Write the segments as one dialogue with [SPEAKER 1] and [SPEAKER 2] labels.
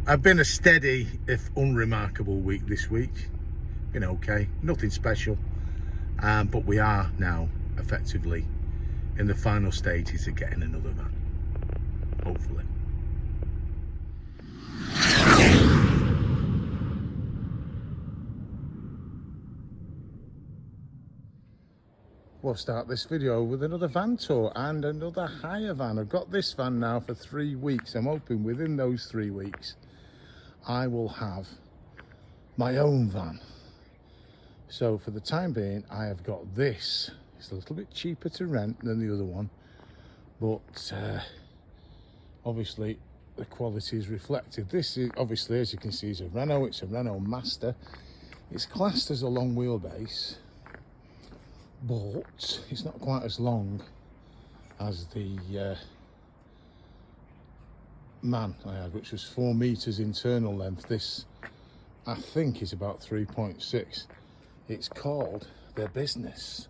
[SPEAKER 1] I've been a steady, if unremarkable week this week. Been okay, nothing special. But we are now effectively in the final stages of getting another van, hopefully. We'll start this video with another van tour and another hire van. I've got this van now for 3 weeks. I'm hoping within those 3 weeks I will have my own van. So for the time being, I have got this. It's a little bit cheaper to rent than the other one, but obviously the quality is reflected. This is obviously, as you can see, is a Renault. It's a Renault Master. It's classed as a long wheelbase, but it's not quite as long as the Man I had, which was 4 meters internal length. This, I think, is about 3.6. It's called their Business,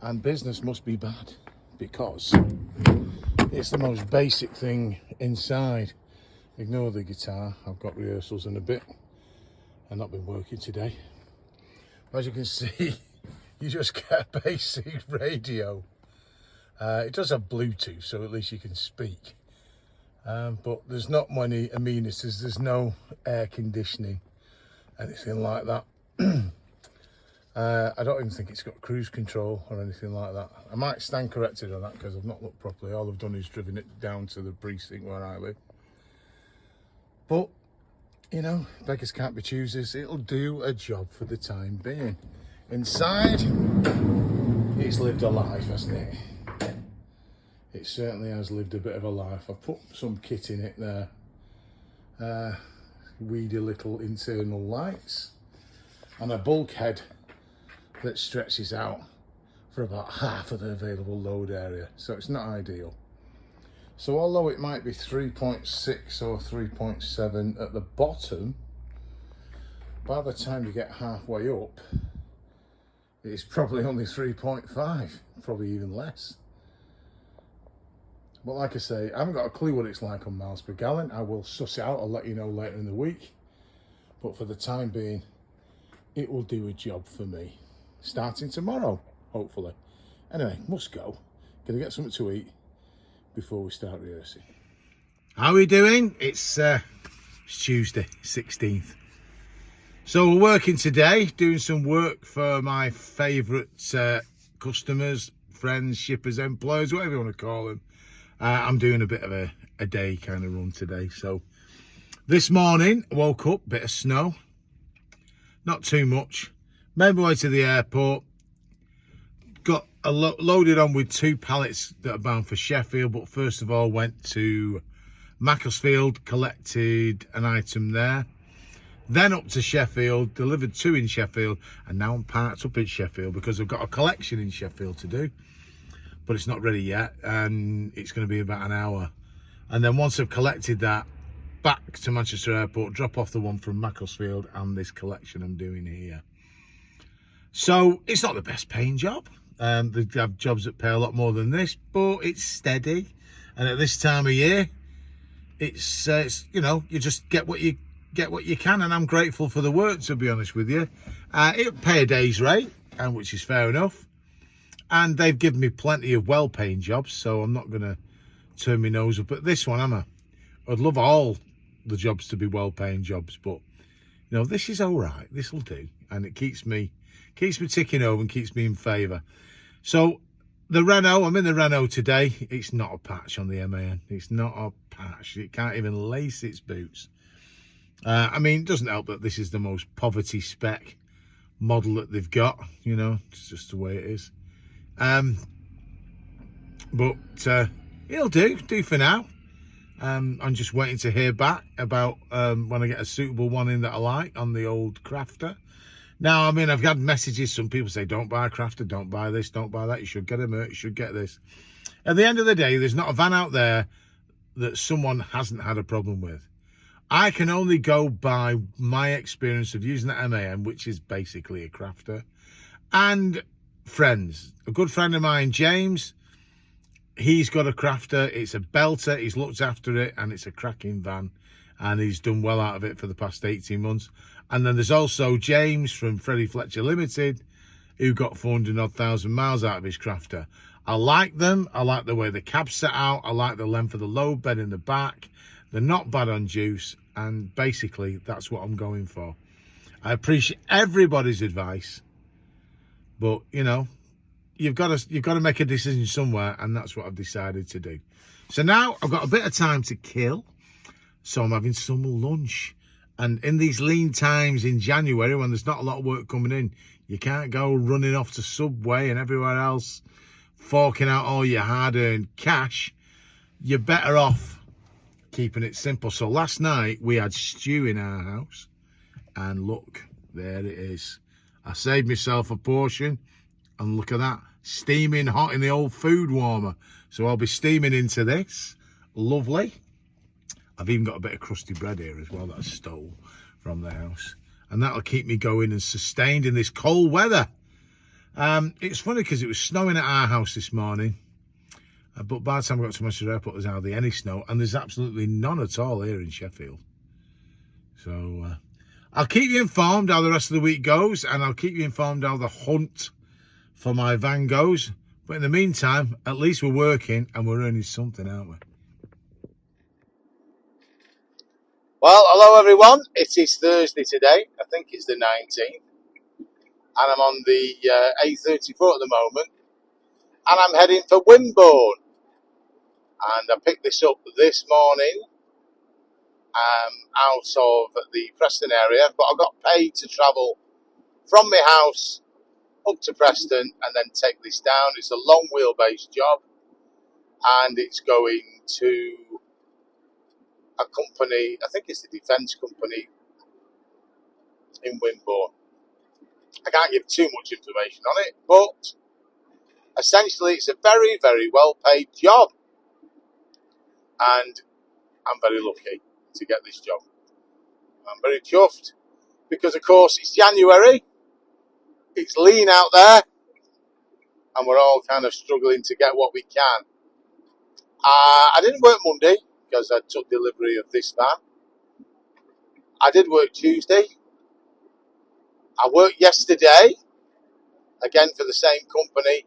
[SPEAKER 1] and business must be bad because it's the most basic thing inside. Ignore the guitar, I've got rehearsals in a bit. I've not been working today. As you can see, you just get a basic radio. It does have Bluetooth, so at least you can speak. But there's not many amenities. There's no air conditioning, anything like that. I don't even think it's got cruise control or anything like that. I might stand corrected on that because I've not looked properly. All I've done is driven it down to the precinct where I live. But, you know, beggars can't be choosers. It'll do a job for the time being. Inside, it's lived a life, hasn't it? It certainly has lived a bit of a life. I've put some kit in it there. Weedy little internal lights and a bulkhead that stretches out for about half of the available load area. So it's not ideal. So although it might be 3.6 or 3.7 at the bottom, by the time you get halfway up, it's probably only 3.5, probably even less. But like I say, I haven't got a clue what it's like on miles per gallon. I will suss it out. I'll let you know later in the week. But for the time being, it will do a job for me. Starting tomorrow, hopefully. Anyway, must go. Gonna get something to eat before we start rehearsing. How are we doing? It's Tuesday, 16th. So we're working today, doing some work for my favourite customers, friends, shippers, employers, whatever you want to call them. I'm doing a bit of a day kind of run today. So this morning, woke up, bit of snow, not too much. Made my way to the airport, got loaded on with 2 pallets that are bound for Sheffield, but first of all went to Macclesfield, collected an item there, then up to Sheffield, delivered 2 in Sheffield, and now I'm parked up in Sheffield because I've got a collection in Sheffield to do, but it's not ready yet, and it's going to be about an hour. And then once I've collected that, back to Manchester Airport, drop off the one from Macclesfield and this collection I'm doing here. So it's not the best paying job. They have jobs that pay a lot more than this, but it's steady. And at this time of year, it's you know, you just get what you can, and I'm grateful for the work, to be honest with you. It'll pay a day's rate, which is fair enough. And they've given me plenty of well-paying jobs, so I'm not going to turn my nose up at this one, am I? I'd love all the jobs to be well-paying jobs, but you know, this is all right. This will do, and it keeps me ticking over and keeps me in favour. So the Renault, I'm in the Renault today. It's not a patch on the MAN. It's not a patch. It can't even lace its boots. I mean, it doesn't help that this is the most poverty spec model that they've got. You know, it's just the way it is. But it'll do for now. I'm just waiting to hear back about when I get a suitable one in that I like on the old Crafter. Now, I mean, I've had messages. Some people say, don't buy a Crafter, don't buy this, don't buy that. You should get a Merc, you should get this. At the end of the day, there's not a van out there that someone hasn't had a problem with. I can only go by my experience of using the MAN, which is basically a Crafter. And friends. A good friend of mine, James, he's got a Crafter. It's a belter. He's looked after it, and it's a cracking van. and he's done well out of it for the past 18 months. And then there's also James from Freddie Fletcher Limited, who got 400,000 miles out of his crafter. I like them. I like the way the cab's set out. I like the length of the load bed in the back. They're not bad on juice, and basically that's what I'm going for. I appreciate everybody's advice, but you know, you've got to make a decision somewhere, and that's what I've decided to do. So now I've got a bit of time to kill, so I'm having some lunch. And in these lean times in January, when there's not a lot of work coming in, you can't go running off to Subway and everywhere else, forking out all your hard-earned cash. You're better off keeping it simple. So last night we had stew in our house, and look, there it is. I saved myself a portion, and look at that, steaming hot in the old food warmer. So I'll be steaming into this. Lovely. I've even got a bit of crusty bread here as well that I stole from the house, and that'll keep me going and sustained in this cold weather. It's funny because it was snowing at our house this morning, but by the time I got to Manchester Airport, there's hardly any snow, and there's absolutely none at all here in Sheffield. So I'll keep you informed how the rest of the week goes, and I'll keep you informed how the hunt for my van goes. But in the meantime, at least we're working and we're earning something, aren't we? Well, hello everyone. It is Thursday today. I think it's the 19th. And I'm on the A34 at the moment. And I'm heading for Wimborne. And I picked this up this morning out of the Preston area. But I got paid to travel from my house up to Preston and then take this down. It's a long wheelbase job. And it's going to a company, I think it's the defence company in Wimborne. I can't give too much information on it, but essentially it's a very, very well paid job. And I'm very lucky to get this job. I'm very chuffed because, of course, it's January, it's lean out there, and we're all kind of struggling to get what we can. I didn't work Monday because I took delivery of this van. I did work Tuesday. I worked yesterday, again for the same company,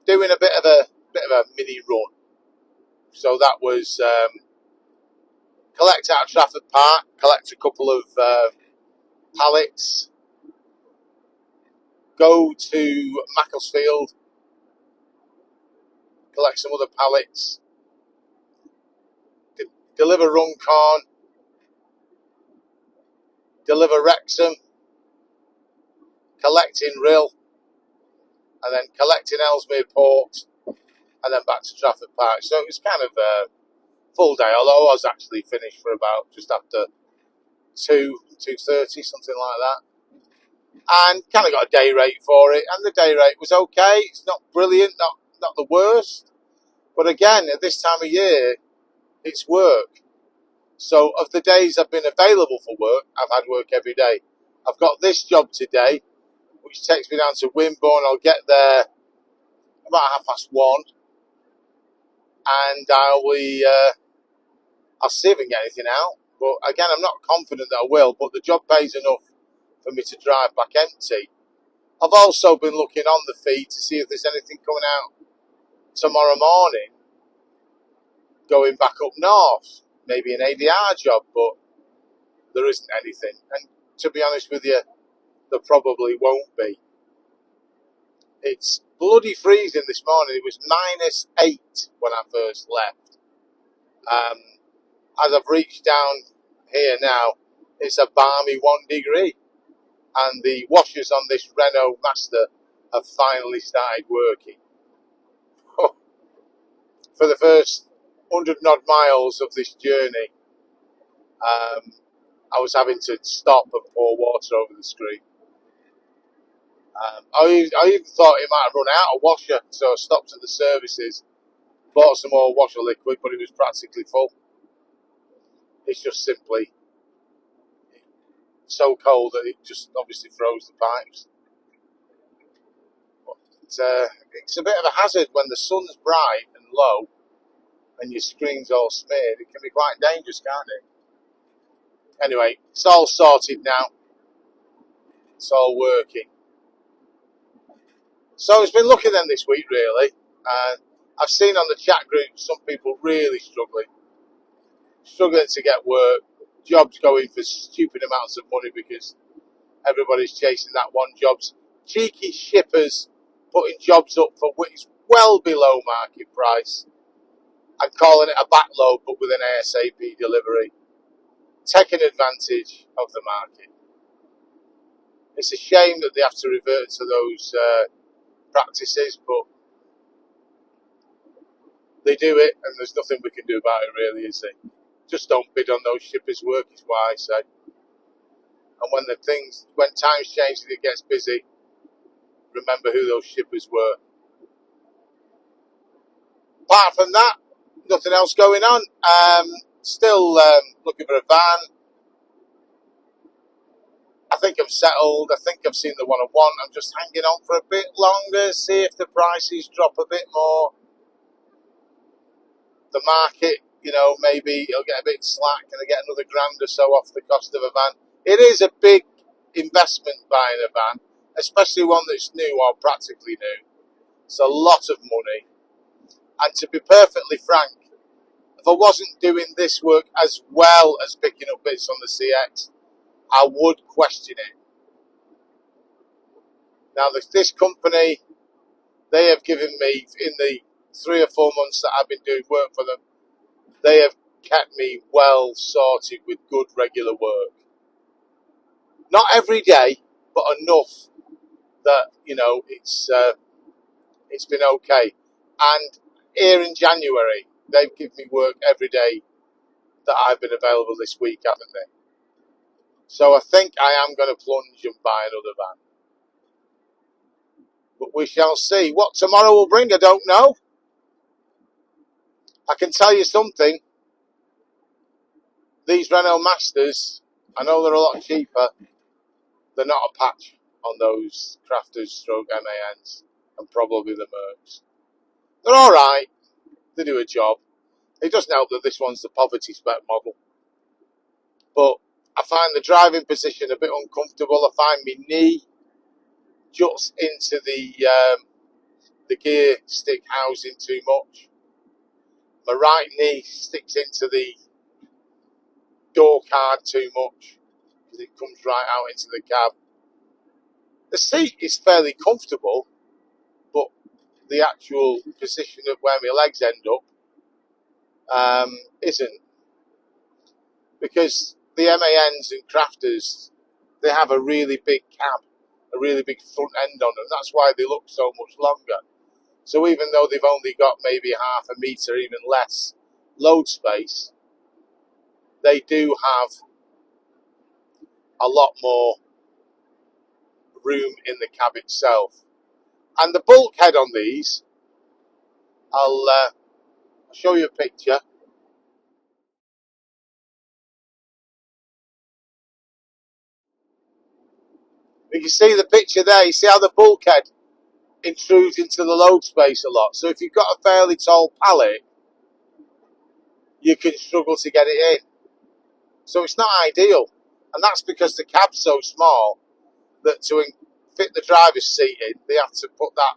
[SPEAKER 1] doing a bit of a mini run. So that was collect out of Trafford Park, collect a couple of pallets, go to Macclesfield, collect some other pallets, deliver Runcorn, deliver Wrexham, collect in Rill, and then collect in Ellesmere Port, and then back to Trafford Park. So it was kind of a full day, although I was actually finished for about just after 2:30, something like that. And kind of got a day rate for it, and the day rate was okay. It's not brilliant, not the worst. But again, at this time of year, it's work. So of the days I've been available for work, I've had work every day. I've got this job today, which takes me down to Wimborne. I'll get there about 1:30, and I'll see if I can get anything out. But again, I'm not confident that I will, but the job pays enough for me to drive back empty. I've also been looking on the feed to see if there's anything coming out tomorrow morning, going back up north, maybe an ADR job, but there isn't anything. And to be honest with you, there probably won't be. It's bloody freezing this morning. It was -8 when I first left. As I've reached down here now, it's a balmy 1 degree. And the washers on this Renault Master have finally started working. For the first 100 and odd miles of this journey, I was having to stop and pour water over the screen. I even thought it might have run out of washer, so I stopped at the services, bought some more washer liquid, but it was practically full. It's just simply so cold that it just obviously froze the pipes. But it's a bit of a hazard when the sun's bright and low and your screen's all smeared, it can be quite dangerous, can't it? Anyway, it's all sorted now. It's all working. So it's been looking then this week, really. I've seen on the chat group some people really struggling to get work. Jobs going for stupid amounts of money because everybody's chasing that one job. Cheeky shippers putting jobs up for which well below market price and calling it a backload but with an ASAP delivery. Taking advantage of the market. It's a shame that they have to revert to those practices, but they do it and there's nothing we can do about it really, is there? Just don't bid on those shippers' work is what I say. And when times change and it gets busy, remember who those shippers were. Apart from that, nothing else going on. Still looking for a van. I think I'm settled. I think I've seen the one I want. I'm just hanging on for a bit longer, see if the prices drop a bit more. The market, maybe it'll get a bit slack and I get another grand or so off the cost of a van. It is a big investment buying a van, especially one that's new or practically new. It's a lot of money. And to be perfectly frank, if I wasn't doing this work as well as picking up bits on the CX, I would question it. Now, this company, they have given me, in the 3 or 4 months that I've been doing work for them, they have kept me well sorted with good regular work. Not every day, but enough that, it's been okay. And here in January, they've given me work every day that I've been available this week, haven't they? So I think I am going to plunge and buy another van. But we shall see. What tomorrow will bring, I don't know. I can tell you something. These Renault Masters, I know they're a lot cheaper. They're not a patch on those Crafters stroke MANs and probably the Mercs. They're alright. They do a job. It doesn't help that this one's the poverty spec model. But I find the driving position a bit uncomfortable. I find my knee juts into the gear stick housing too much. My right knee sticks into the door card too much because it comes right out into the cab. The seat is fairly comfortable, but the actual position of where my legs end up isn't. Because the MANs and Crafters, they have a really big cab, a really big front end on them. That's why they look so much longer. So even though they've only got maybe half a metre, even less load space, they do have a lot more room in the cab itself. And the bulkhead on these, I'll show you a picture. You can see the picture there. You see how the bulkhead intrudes into the load space a lot. So if you've got a fairly tall pallet, you can struggle to get it in. So it's not ideal. And that's because the cab's so small that to fit the driver's seat in, they have to put that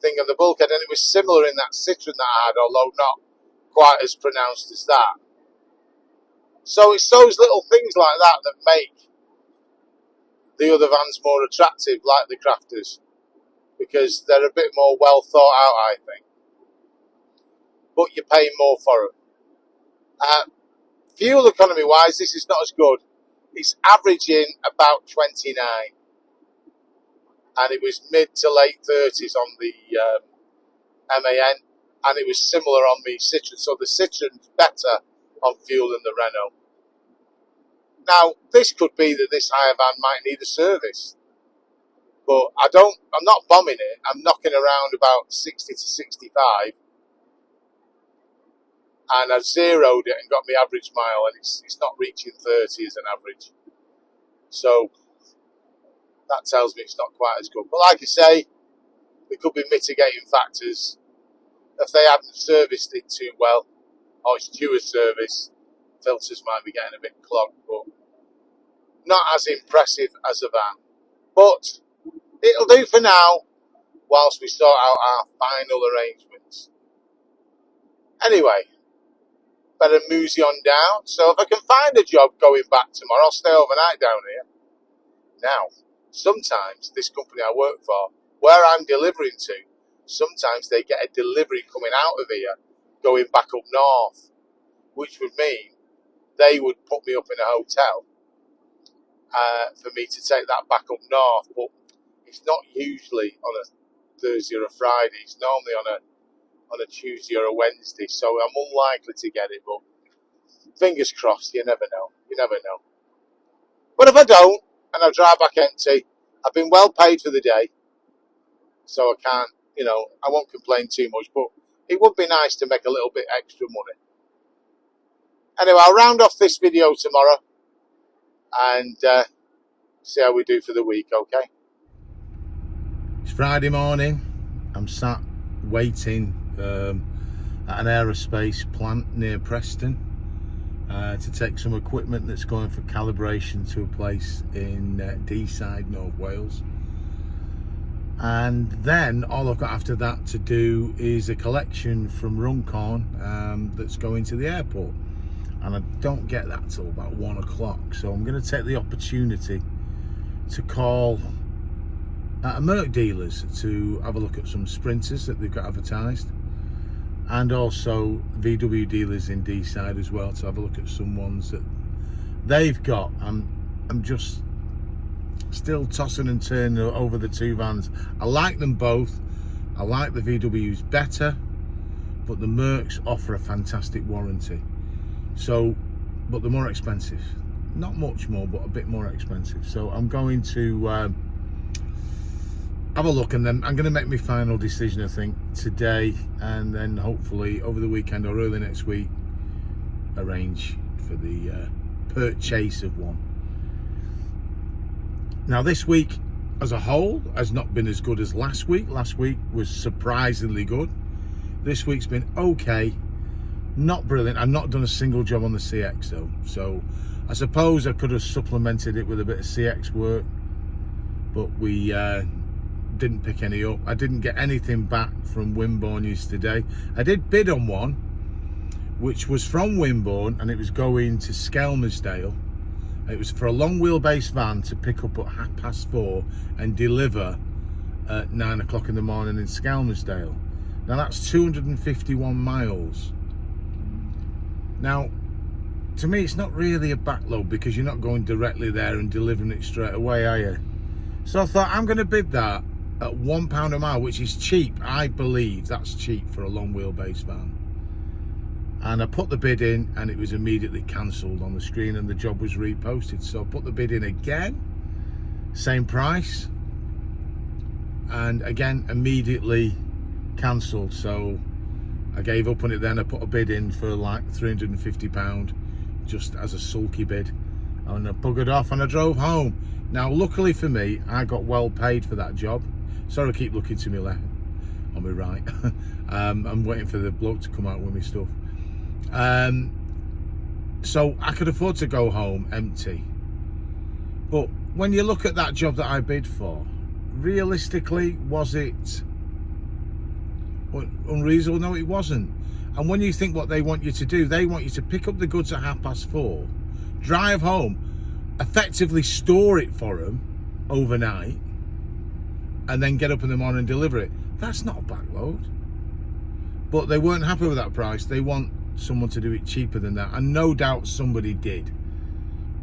[SPEAKER 1] thing on the bulkhead. And it was similar in that Citroen that I had, although not quite as pronounced as that. So it's those little things like that that make the other vans more attractive, like the Crafters, because they're a bit more well thought out, I think. But you're paying more for them. Fuel economy wise, this is not as good. It's averaging about 29, and it was mid to late 30s on the MAN, and it was similar on the Citroen. So the Citroen's better on fuel than the Renault. Now, this could be that this hire van might need a service, but I'm not bombing it. I'm knocking around about 60 to 65, and I've zeroed it and got my average mile, and it's not reaching 30 as an average. So that tells me it's not quite as good. But like I say, there could be mitigating factors. If they haven't serviced it too well, oh, it's due a service, filters might be getting a bit clogged, but not as impressive as a van. But it'll do for now, whilst we sort out our final arrangements. Anyway, better mosey on down. So if I can find a job going back tomorrow, I'll stay overnight down here. Now, sometimes this company I work for, where I'm delivering to, sometimes they get a delivery coming out of here, going back up north, which would mean they would put me up in a hotel for me to take that back up north. But it's not usually on a Thursday or a Friday. It's normally on a Tuesday or a Wednesday, so I'm unlikely to get it. But fingers crossed. You never know. You never know. But if I don't, and I drive back empty, I've been well paid for the day, so I can't, I won't complain too much. But it would be nice to make a little bit extra money. Anyway, I'll round off this video tomorrow and see how we do for the week, okay? It's Friday morning. I'm sat waiting at an aerospace plant near Preston to take some equipment that's going for calibration to a place in Deeside, North Wales. And then all I've got after that to do is a collection from Runcorn that's going to the airport. And I don't get that till about 1 o'clock. So I'm going to take the opportunity to call at a Merc dealers to have a look at some sprinters that they've got advertised, and also VW dealers in Deeside as well, to have a look at some ones that they've got. I'm just still tossing and turning over the two vans. I like them both. I like the VWs better, but the Mercs offer a fantastic warranty. So, but they're more expensive. Not much more, but a bit more expensive. So I'm going to have a look, and then I'm going to make my final decision, I think, today, and then hopefully over the weekend or early next week arrange for the purchase of one. Now, this week as a whole has not been as good as last week. Last week was surprisingly good. This week's been okay, not brilliant. I've not done a single job on the CX though, so I suppose I could have supplemented it with a bit of CX work, but we didn't pick any up. I didn't get anything back from Wimborne yesterday. I did bid on one which was from Wimborne, and it was going to Skelmersdale. It was for a long wheelbase van to pick up at 4:30 and deliver at 9 o'clock in the morning in Skelmersdale. Now that's 251 miles. Now, to me, it's not really a backload because you're not going directly there and delivering it straight away, are you? So I thought, I'm going to bid that at £1 a mile, which is cheap. I believe that's cheap for a long wheelbase van. And I put the bid in, and it was immediately cancelled on the screen, and the job was reposted. So I put the bid in again, same price, and again immediately cancelled. So I gave up on it then. I put a bid in for like £350 just as a sulky bid, and I buggered off and I drove home. Now luckily for me, I got well paid for that job. Sorry, I keep looking to my left, on my right. I'm waiting for the bloke to come out with me stuff. So I could afford to go home empty. But when you look at that job that I bid for, realistically, was it unreasonable? No, it wasn't. And when you think what they want you to do, they want you to pick up the goods at 4:30, drive home, effectively store it for them overnight, and then get up in the morning and deliver it. That's not a backload. But they weren't happy with that price. They want someone to do it cheaper than that, and no doubt somebody did.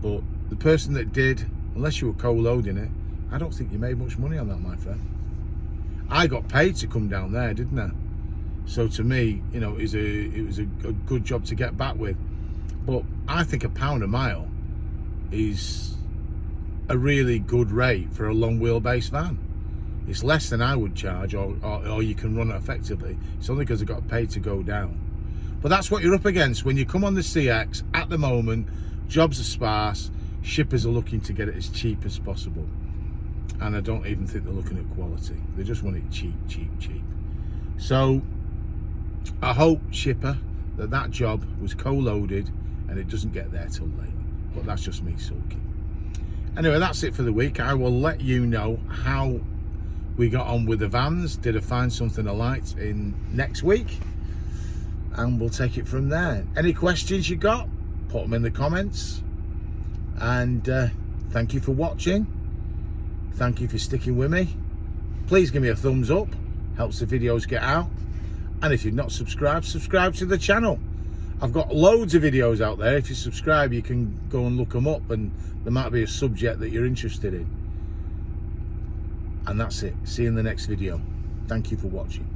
[SPEAKER 1] But the person that did, unless you were co-loading it, I don't think you made much money on that, my friend. I got paid to come down there, didn't I? So to me, you know, it was a good job to get back with. But I think £1 a mile is a really good rate for a long wheelbase van. It's less than I would charge, or you can run it effectively. It's only because I got paid to go down. But that's what you're up against when you come on the CX. At the moment, jobs are sparse. Shippers are looking to get it as cheap as possible. And I don't even think they're looking at quality. They just want it cheap, cheap, cheap. So I hope, shipper, that job was co-loaded and it doesn't get there till late. But that's just me sulking. Anyway, that's it for the week. I will let you know how we got on with the vans. Did I find something I liked in next week? And we'll take it from there. Any questions you got, put them in the comments. And thank you for watching. Thank you for sticking with me. Please give me a thumbs up. Helps the videos get out. And if you're not subscribed, subscribe to the channel. I've got loads of videos out there. If you subscribe, you can go and look them up, and there might be a subject that you're interested in. And that's it. See you in the next video. Thank you for watching.